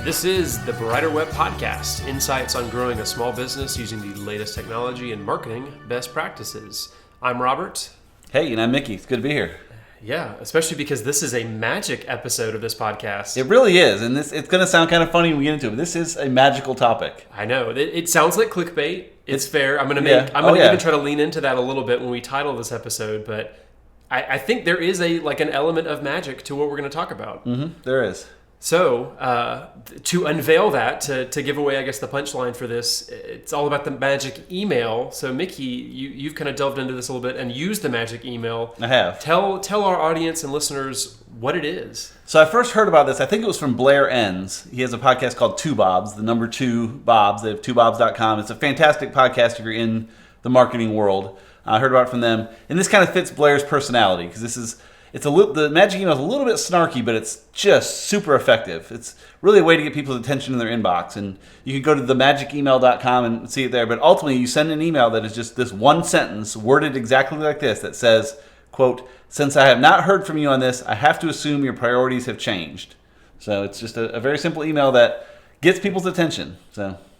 This is the Brighter Web Podcast, insights on growing a small business using the latest technology and marketing best practices. I'm Robert. Hey, and I'm Mickey. It's good to be here. Yeah, especially because this is a magic episode of this podcast. It really is, and it's going to sound kind of funny when we get into it, but this is a magical topic. I know. It sounds like clickbait. It's fair. I'm going to even try to lean into that a little bit when we title this episode, but I think there is an element of magic to what we're going to talk about. Mm-hmm, there is. So, to unveil that, to give away, I guess, the punchline for this, it's all about the magic email. So, Mickey, you've kind of delved into this a little bit and used the magic email. I have. Tell our audience and listeners what it is. So, I first heard about this, I think it was from Blair Enns. He has a podcast called Two Bobs, the number 2 Bobs. They have twobobs.com. It's a fantastic podcast if you're in the marketing world. I heard about it from them. And this kind of fits Blair's personality because the magic email is a little bit snarky, but it's just super effective. It's really a way to get people's attention in their inbox. And you can go to themagicemail.com and see it there. But ultimately, you send an email that is just this one sentence worded exactly like this that says, quote, "Since I have not heard from you on this, I have to assume your priorities have changed." So it's just a very simple email that gets people's attention.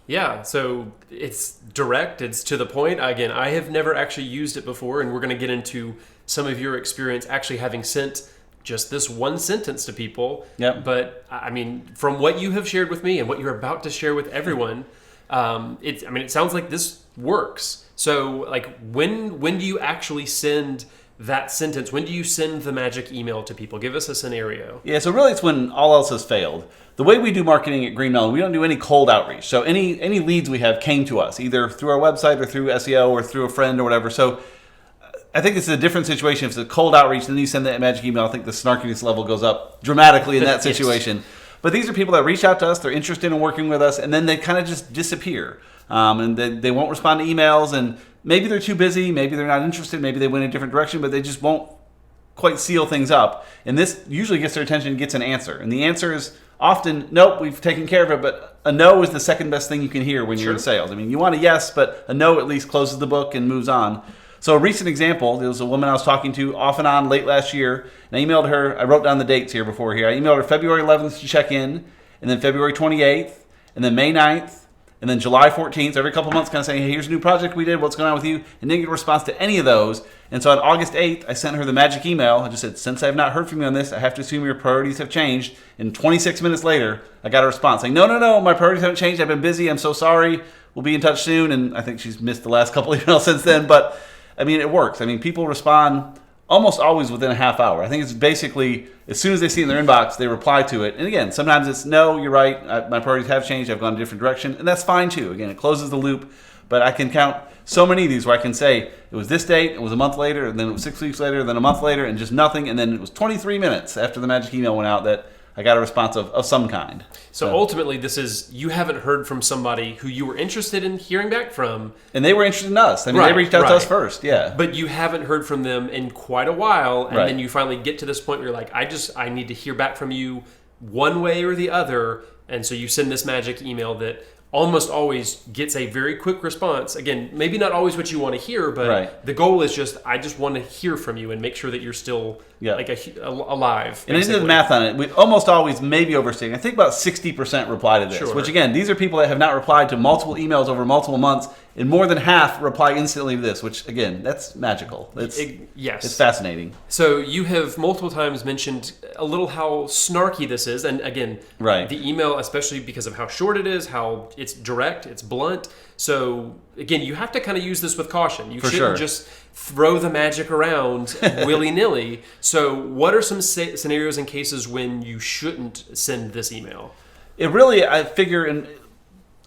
Yeah, so it's direct, it's to the point. Again, I have never actually used it before, and we're going to get into some of your experience actually having sent just this one sentence to people. Yep. But, I mean, from what you have shared with me and what you're about to share with everyone, it sounds like this works. So, when do you actually send that sentence? When do you send the magic email to people? Give us a scenario. Yeah, so really it's when all else has failed. The way we do marketing at GreenMellen, we don't do any cold outreach. So any leads we have came to us, either through our website or through SEO or through a friend or whatever. So I think it's a different situation. If it's a cold outreach, then you send that magic email, I think the snarkiness level goes up dramatically in that situation. Yes. But these are people that reach out to us, they're interested in working with us, and then they kind of just disappear. And they won't respond to emails, and maybe they're too busy, maybe they're not interested, maybe they went a different direction, but they just won't quite seal things up. And this usually gets their attention and gets an answer. And the answer is often, nope, we've taken care of it, but a no is the second best thing you can hear when you're in sales. I mean, you want a yes, but a no at least closes the book and moves on. So a recent example, there was a woman I was talking to off and on late last year, and I emailed her, I wrote down the dates here before here. I emailed her February 11th to check in, and then February 28th, and then May 9th, and then July 14th, every couple of months kind of saying, hey, here's a new project we did, what's going on with you? And didn't get a response to any of those. And so on August 8th, I sent her the magic email. I just said, since I have not heard from you on this, I have to assume your priorities have changed. And 26 minutes later, I got a response saying, no, my priorities haven't changed. I've been busy. I'm so sorry. We'll be in touch soon. And I think she's missed the last couple of emails since then. But, I mean, it works. I mean, people respond almost always within a half hour. I think it's basically, as soon as they see it in their inbox, they reply to it. And again, sometimes it's, no, you're right, my priorities have changed, I've gone a different direction, and that's fine too. Again, it closes the loop, but I can count so many of these where I can say, it was this date, it was a month later, and then it was 6 weeks later, then a month later, and just nothing, and then it was 23 minutes after the magic email went out that I got a response of some kind. So ultimately, this is, you haven't heard from somebody who you were interested in hearing back from. And they were interested in us. I mean, they reached out to us first, yeah. But you haven't heard from them in quite a while, and then you finally get to this point where you're like, I need to hear back from you one way or the other, and so you send this magic email that almost always gets a very quick response. Again, maybe not always what you want to hear, but the goal is just, I just want to hear from you and make sure that you're still alive. And I did the math on it. We almost always, maybe overstating, I think about 60% reply to this, which again, these are people that have not replied to multiple emails over multiple months, and more than half reply instantly to this, which again, that's magical. It's fascinating. So you have multiple times mentioned a little how snarky this is, and again, the email, especially because of how short it is, how it's direct, it's blunt. So again, you have to kind of use this with caution. You shouldn't just throw the magic around willy-nilly. So what are some scenarios and cases when you shouldn't send this email? It really, I figure, and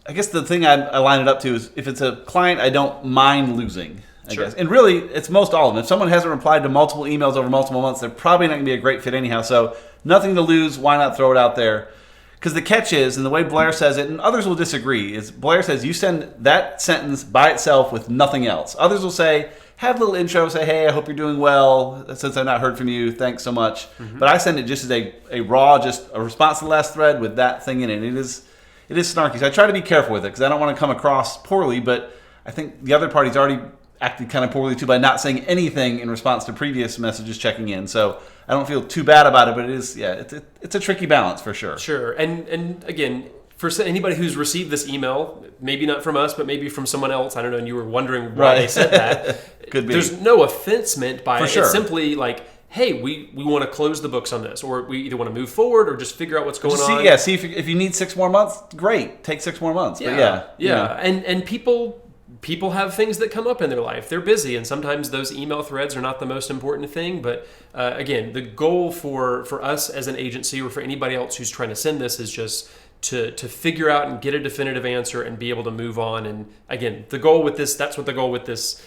I guess the thing I line it up to is if it's a client I don't mind losing, I guess. And really, it's most all of them. If someone hasn't replied to multiple emails over multiple months, they're probably not going to be a great fit anyhow. So nothing to lose. Why not throw it out there? Because the catch is, and the way Blair says it, and others will disagree, is Blair says you send that sentence by itself with nothing else. Others will say, have a little intro, say, hey, I hope you're doing well. Since I've not heard from you, thanks so much. Mm-hmm. But I send it just as a raw, just a response to the last thread with that thing in it. It is snarky. So I try to be careful with it because I don't want to come across poorly, but I think the other party's already acted kind of poorly too by not saying anything in response to previous messages checking in. So I don't feel too bad about it, but it is, it's a tricky balance for sure. Sure. And again, for anybody who's received this email, maybe not from us, but maybe from someone else, I don't know, and you were wondering why they said that. Could be. There's no offense meant by it. Sure. It's simply like, hey, we want to close the books on this, or we either want to move forward or just figure out what's going on. See if you need 6 more months, great. Take 6 more months. Yeah. But yeah. And people have things that come up in their life. They're busy, and sometimes those email threads are not the most important thing. But again, the goal for us as an agency or for anybody else who's trying to send this is just to figure out and get a definitive answer and be able to move on. And again, the goal with this, that's what the goal with this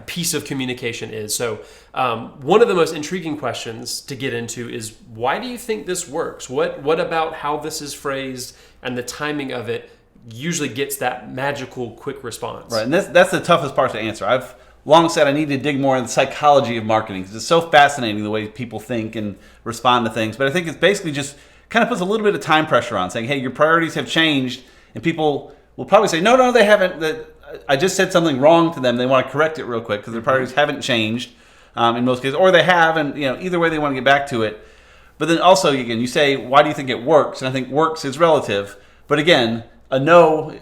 piece of communication is. So one of the most intriguing questions to get into is, why do you think this works? What about how this is phrased and the timing of it usually gets that magical quick response? Right, and that's the toughest part to answer. I've long said I need to dig more into the psychology of marketing because it's so fascinating the way people think and respond to things. But I think it's basically just kind of puts a little bit of time pressure on, saying, hey, your priorities have changed, and people will probably say, no, they haven't. I just said something wrong to them. They want to correct it real quick because their priorities haven't changed in most cases, or they have, and either way they want to get back to it. But then also, again, you say, why do you think it works? And I think works is relative. But again, a no,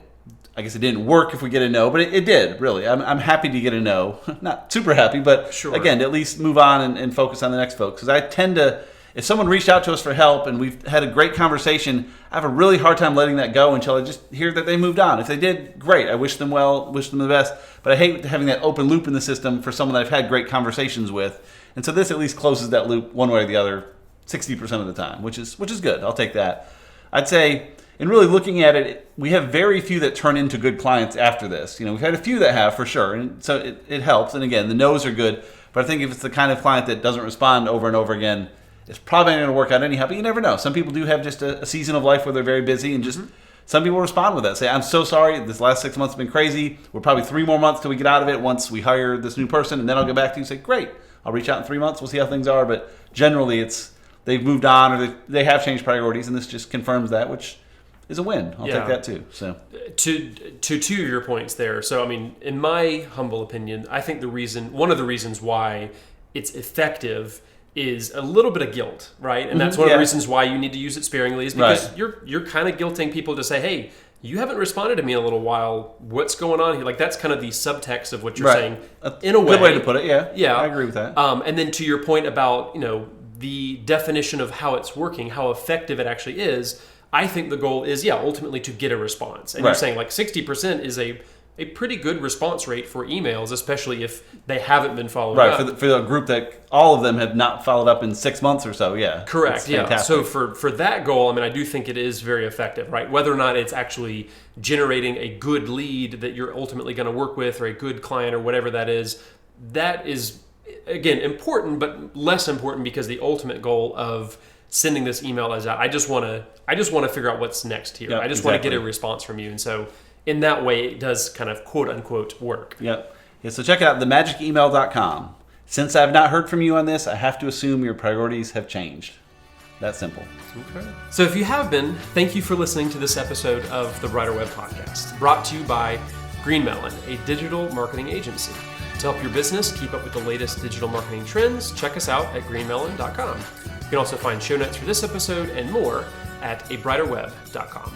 I guess it didn't work if we get a no, but it did, really. I'm happy to get a no. Not super happy, but sure. Again, to at least move on and focus on the next folks. Because I tend to, if someone reached out to us for help and we've had a great conversation, I have a really hard time letting that go until I just hear that they moved on. If they did, great. I wish them well, wish them the best. But I hate having that open loop in the system for someone that I've had great conversations with. And so this at least closes that loop one way or the other 60% of the time, which is good. I'll take that. I'd say, in really looking at it, we have very few that turn into good clients after this. We've had a few that have for sure, and so it helps. And again, the no's are good, but I think if it's the kind of client that doesn't respond over and over again, it's probably not going to work out anyhow. But you never know. Some people do have just a season of life where they're very busy, and just some people respond with that. Say, I'm so sorry, this last 6 months have been crazy. We're probably 3 more months till we get out of it once we hire this new person, and then I'll get back to you and say, great, I'll reach out in 3 months. We'll see how things are. But generally, they've moved on, or they have changed priorities, and this just confirms that, which is a win. I'll take that too. So to two of your points there. So I mean, in my humble opinion, I think one of the reasons why it's effective is a little bit of guilt, right? And that's one of the reasons why you need to use it sparingly, is because you're kind of guilting people to say, hey, you haven't responded to me in a little while. What's going on here? Like, that's kind of the subtext of what you're saying. In a way, good way to put it. Yeah, I agree with that. And then to your point about the definition of how it's working, how effective it actually is, I think the goal is, ultimately to get a response. And you're saying like 60% is a pretty good response rate for emails, especially if they haven't been followed up. Right, for the group that all of them have not followed up in 6 months or so, Correct, So for that goal, I mean, I do think it is very effective, right? Whether or not it's actually generating a good lead that you're ultimately going to work with, or a good client, or whatever that is, again, important, but less important because the ultimate goal of sending this email is out. I just want to figure out what's next here. I just want to get a response from you. And so in that way, it does kind of quote unquote work. Yep. Yeah, so check it out, themagicemail.com. Since I've not heard from you on this, I have to assume your priorities have changed. That simple. Okay. So if you have been, thank you for listening to this episode of the Brighter Web Podcast, brought to you by GreenMellen, a digital marketing agency. To help your business keep up with the latest digital marketing trends, check us out at greenmellen.com. You can also find show notes for this episode and more at abrighterweb.com.